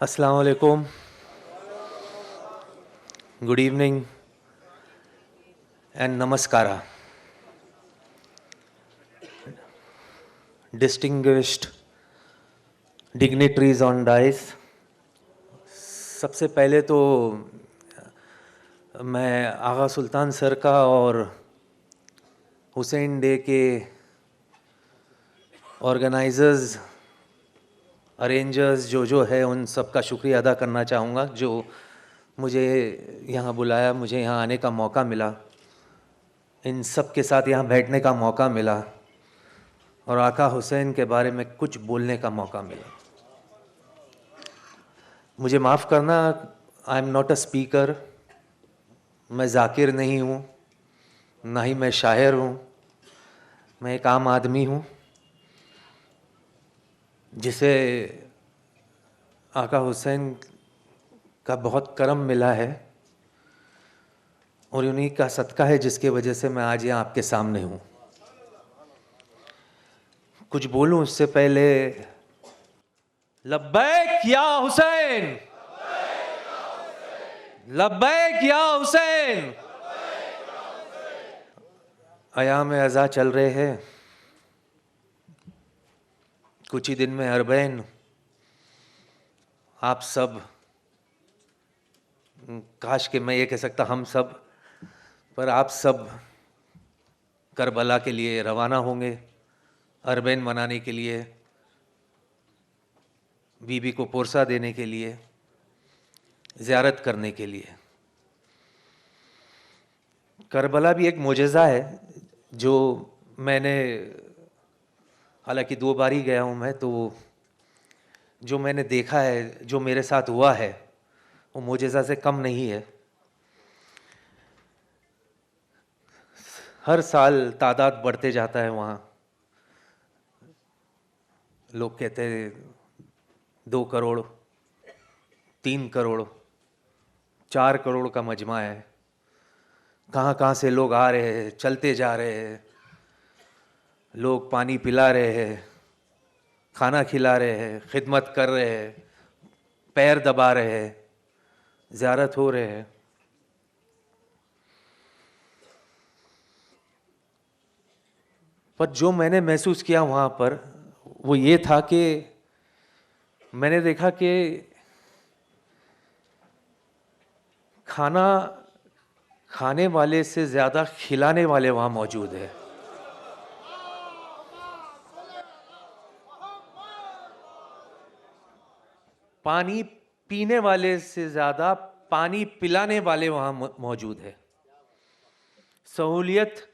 अस्सलाम वालेकुम, good evening and namaskara. Distinguished dignitaries on dais. सबसे पहले तो मैं आगा सुल्तान सर का और हुसैन डे के ऑर्गेनाइजर्स, अरेंजर्स जो है उन सब का शुक्रिया अदा करना चाहूँगा जो मुझे यहाँ बुलाया, मुझे यहाँ आने का मौका मिला, इन सब के साथ यहाँ बैठने का मौका मिला और आका हुसैन के बारे में कुछ बोलने का मौका मिला। मुझे माफ़ करना, I am not a speaker, मैं जाकिर नहीं हूँ, ना ही मैं शायर हूँ, मैं एक आम आदमी हूँ जिसे आका हुसैन का बहुत करम मिला है और उन्हीं का सदका है जिसके वजह से मैं आज यहाँ आपके सामने हूँ। कुछ बोलूँ उससे पहले लब्बैक या हुसैन, लब्बैक या हुसैन। अयाम अज़ा चल रहे हैं, कुछ ही दिन में अरबैन। आप सब, काश कि मैं ये कह सकता हम सब, पर आप सब करबला के लिए रवाना होंगे, अरबैन मनाने के लिए, बीबी को पुरसा देने के लिए, ज़ियारत करने के लिए। करबला भी एक मोजज़ा है जो मैंने, हालांकि 2 बार ही गया हूँ मैं, तो जो मैंने देखा है, जो मेरे साथ हुआ है, वो मोजज़ा से कम नहीं है। हर साल तादाद बढ़ते जाता है वहाँ। लोग कहते हैं 2 करोड़, 3 करोड़, 4 करोड़ का मजमा है। कहाँ कहाँ से लोग आ रहे हैं, चलते जा रहे हैं, लोग पानी पिला रहे हैं, खाना खिला रहे हैं, खिदमत कर रहे हैं, पैर दबा रहे हैं, ज़ियारत हो रहे हैं। पर जो मैंने महसूस किया वहाँ पर वो ये था कि मैंने देखा कि खाना खाने वाले से ज़्यादा खिलाने वाले वहाँ मौजूद है। पानी पीने वाले से ज़्यादा पानी पिलाने वाले वहाँ मौजूद है। सहूलियत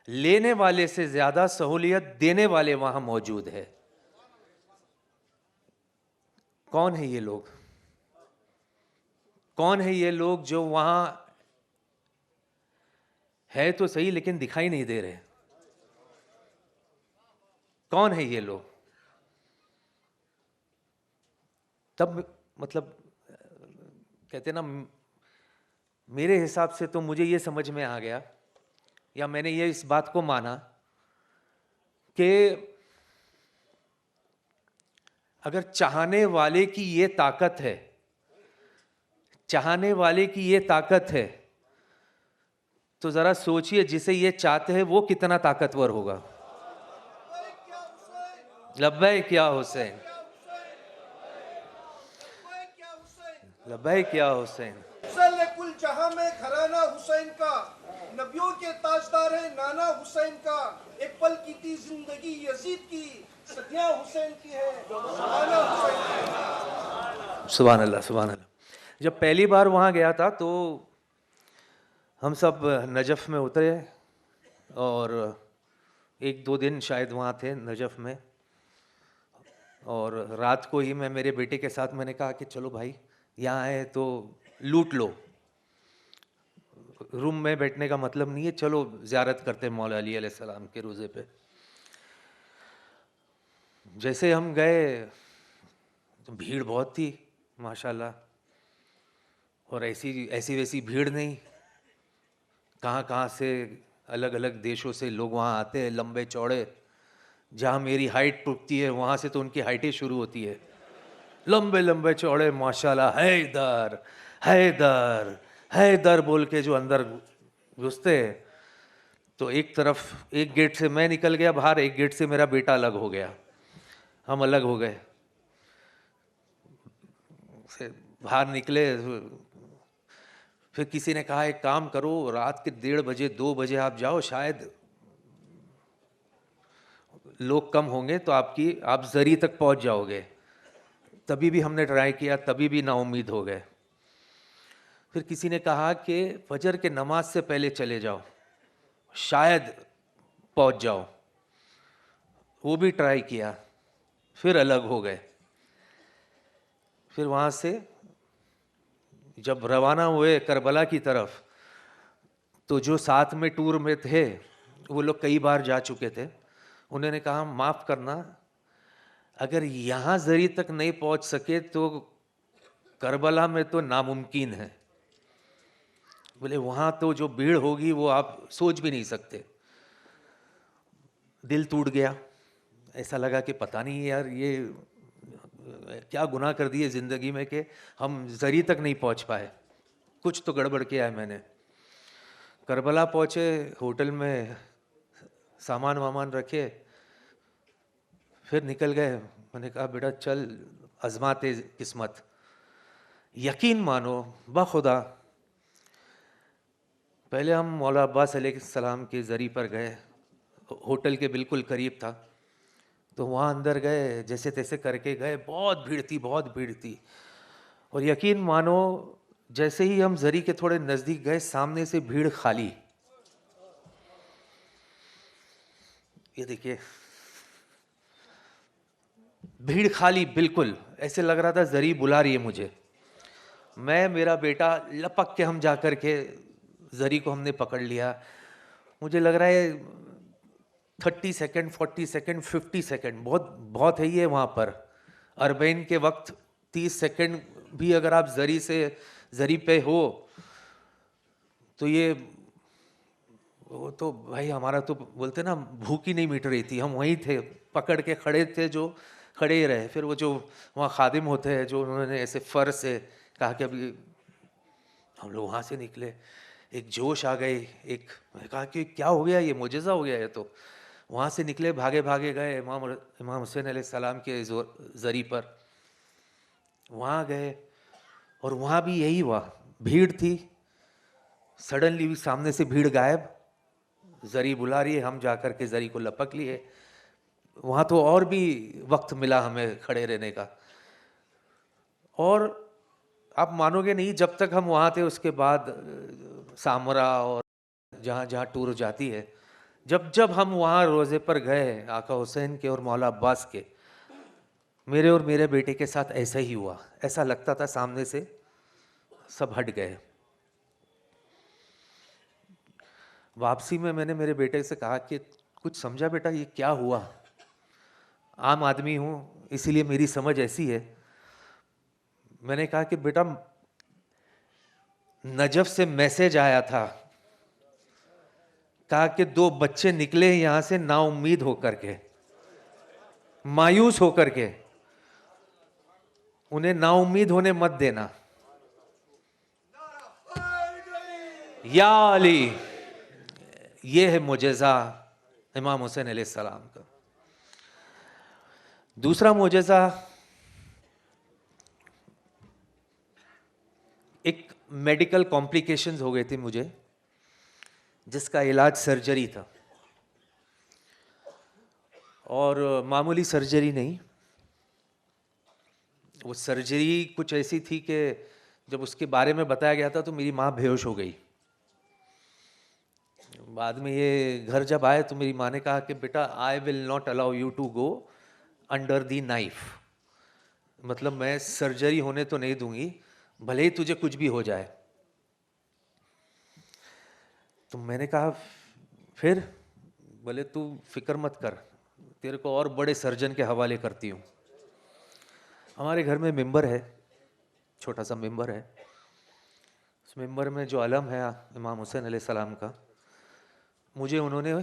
लेने वाले से ज़्यादा सहूलियत देने वाले वहाँ मौजूद है। कौन है ये लोग? कौन है ये लोग जो वहाँ है तो सही लेकिन दिखाई नहीं दे रहे? कौन है ये लोग? तब मतलब कहते ना, मेरे हिसाब से तो मुझे ये समझ में आ गया, या मैंने ये इस बात को माना कि अगर चाहने वाले की ये ताकत है, चाहने वाले की ये ताकत है, तो जरा सोचिए जिसे ये चाहते हैं वो कितना ताकतवर होगा। लब्बैक या हुसैन, लब्बैक या हुसैन। कुल जहां में घराना हुसैन का, नबियों के ताजदार है नाना हुसैन का। एक पल की थी जिंदगी यजीद की, सदियां हुसैन की है, सुभान हुसैन। सुभान अल्लाह, सुभान अल्लाह। जब पहली बार वहाँ गया था तो हम सब नजफ़ में उतरे और 1-2 दिन शायद वहाँ थे नजफ़ में, और रात को ही मैं मेरे बेटे के साथ मैंने कहा कि चलो भाई यहाँ आए तो लूट लो। रूम में बैठने का मतलब नहीं है, चलो ज़ियारत करते मौला अली अलैहिस्सलाम के रोज़े पे। जैसे हम गए तो भीड़ बहुत थी माशाल्लाह, और ऐसी ऐसी वैसी भीड़ नहीं, कहाँ कहाँ से अलग अलग देशों से लोग वहाँ आते हैं, लंबे चौड़े। जहाँ मेरी हाइट टूटती है वहाँ से तो उनकी हाइटें शुरू होती है। लंबे लंबे चौड़े, माशाल्लाह, हैदर हैदर हैदर बोल के जो अंदर घुसते। तो एक तरफ, एक गेट से मैं निकल गया बाहर, एक गेट से मेरा बेटा अलग हो गया, हम अलग हो गए। फिर बाहर निकले, फिर किसी ने कहा एक काम करो, रात के 1:30 2 बजे आप जाओ, शायद लोग कम होंगे तो आप जरी तक पहुंच जाओगे। तभी भी हमने ट्राई किया, तभी भी नाउम्मीद हो गए। फिर किसी ने कहा कि फजर के नमाज से पहले चले जाओ, शायद पहुंच जाओ। वो भी ट्राई किया, फिर अलग हो गए। फिर वहाँ से जब रवाना हुए करबला की तरफ, तो जो साथ में टूर में थे वो लोग कई बार जा चुके थे। उन्होंने कहा माफ़ करना, अगर यहाँ जरी तक नहीं पहुँच सके तो करबला में तो नामुमकिन है। बोले वहाँ तो जो भीड़ होगी वो आप सोच भी नहीं सकते। दिल टूट गया, ऐसा लगा कि पता नहीं यार ये क्या गुनाह कर दिए ज़िंदगी में कि हम जरी तक नहीं पहुँच पाए, कुछ तो गड़बड़ किया है मैंने। करबला पहुँचे, होटल में सामान वामान रखे, फिर निकल गए। मैंने कहा बेटा चल आजमाते किस्मत। यकीन मानो बखुदा, पहले हम मौला अब्बास अलैहिस्सलाम के ज़री पर गए, होटल के बिल्कुल करीब था। तो वहाँ अंदर गए, जैसे तैसे करके गए, बहुत भीड़ थी, बहुत भीड़ थी। और यकीन मानो जैसे ही हम ज़री के थोड़े नज़दीक गए, सामने से भीड़ खाली। ये देखिए, भीड़ खाली बिल्कुल, ऐसे लग रहा था ज़री बुला रही है मुझे। मैं, मेरा बेटा लपक के हम जा कर के ज़री को हमने पकड़ लिया। मुझे लग रहा है 30 सेकंड, 40 सेकंड, 50 सेकंड बहुत बहुत है ये वहाँ पर। अरबैन के वक्त 30 सेकंड भी अगर आप ज़री पे हो तो ये, वो तो भाई हमारा तो बोलते ना भूख ही नहीं मिट रही थी। हम वहीं थे, पकड़ के खड़े थे, जो खड़े ही रहे। फिर वो जो वहाँ खादिम होते हैं, जो उन्होंने ऐसे फर से कहा कि अभी हम लोग वहाँ से निकले, एक जोश आ गई, एक, मैंने कहा कि क्या हो गया, ये मुजज़ा हो गया है। तो वहाँ से निकले, भागे भागे गए इमाम हुसैन अलैहिस्सलाम के ज़री पर। वहाँ गए और वहाँ भी यही हुआ, भीड़ थी। सडनली सामने से भीड़ गायब, ज़री बुला रही है, हम जाकर के ज़री को लपक लिए। वहाँ तो और भी वक्त मिला हमें खड़े रहने का। और आप मानोगे नहीं, जब तक हम वहाँ थे उसके बाद सामरा और जहाँ जहाँ टूर जाती है, जब जब हम वहाँ रोज़े पर गए आका हुसैन के और मौला अब्बास के, मेरे और मेरे बेटे के साथ ऐसा ही हुआ। ऐसा लगता था सामने से सब हट गए। वापसी में मैंने मेरे बेटे से कहा कि कुछ समझा बेटा, ये क्या हुआ? आम आदमी हूँ इसीलिए मेरी समझ ऐसी है। मैंने कहा कि बेटा, नजफ से मैसेज आया था, कहा कि 2 बच्चे निकले यहां से नाउम्मीद होकर के, मायूस होकर के, उन्हें नाउम्मीद होने मत देना। या अली, ये है मुजज़ा इमाम हुसैन अलैहिस्सलाम का। दूसरा मुजज़ा, एक मेडिकल कॉम्प्लिकेशंस हो गए थे मुझे, जिसका इलाज सर्जरी था। और मामूली सर्जरी नहीं, वो सर्जरी कुछ ऐसी थी कि जब उसके बारे में बताया गया था तो मेरी माँ बेहोश हो गई। बाद में ये घर जब आए तो मेरी माँ ने कहा कि बेटा, I will not allow you to go under the knife, मतलब मैं सर्जरी होने तो नहीं दूंगी, भले ही तुझे कुछ भी हो जाए। तो मैंने कहा फिर? बोले तू फिक्र मत कर, तेरे को और बड़े सर्जन के हवाले करती हूँ। हमारे घर में मेंबर है, छोटा सा मेंबर है। उस मेंबर में जो अलम है इमाम हुसैन अलैहिस्सलाम का, मुझे उन्होंने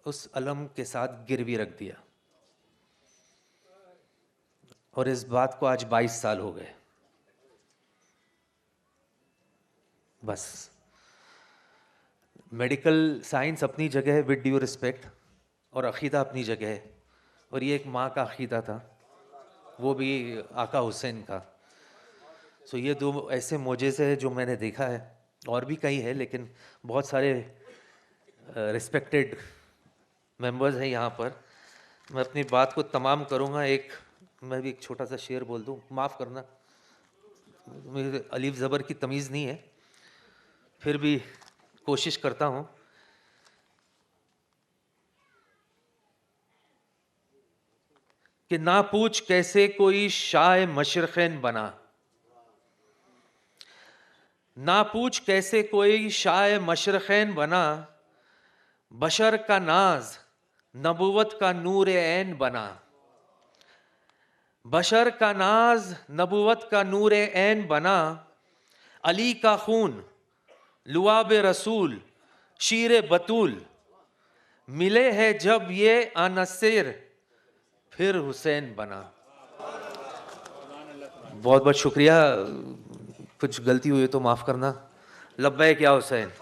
उस अलम के साथ गिरवी रख दिया। और इस बात को आज 22 साल हो गए। बस मेडिकल साइंस अपनी जगह है, विद ड्यू रिस्पेक्ट, और अकीदा अपनी जगह है, और ये एक माँ का अकीदा था, वो भी आका हुसैन का। सो ये दो ऐसे मोजेज़े हैं जो मैंने देखा है, और भी कई है, लेकिन बहुत सारे रिस्पेक्टेड मेंबर्स हैं यहाँ पर। मैं अपनी बात को तमाम करूँगा। मैं भी एक छोटा सा शेर बोल दूँ, माफ़ करना, मुझे अलीफ ज़बर की तमीज़ नहीं है, फिर भी कोशिश करता हूँ। कि ना पूछ कैसे कोई शाह मशरक़ैन बना, ना पूछ कैसे कोई शाह मशरक़ैन बना, बशर का नाज नबुवत का नूर ऐन बना, बशर का नाज नबुवत का नूर ऐन बना, अली का खून लुआब रसूल शीर बतूल, मिले है जब ये अनसर फिर हुसैन बना। बहुत बहुत शुक्रिया, कुछ गलती हुई तो माफ़ करना। लब्बैक या हुसैन।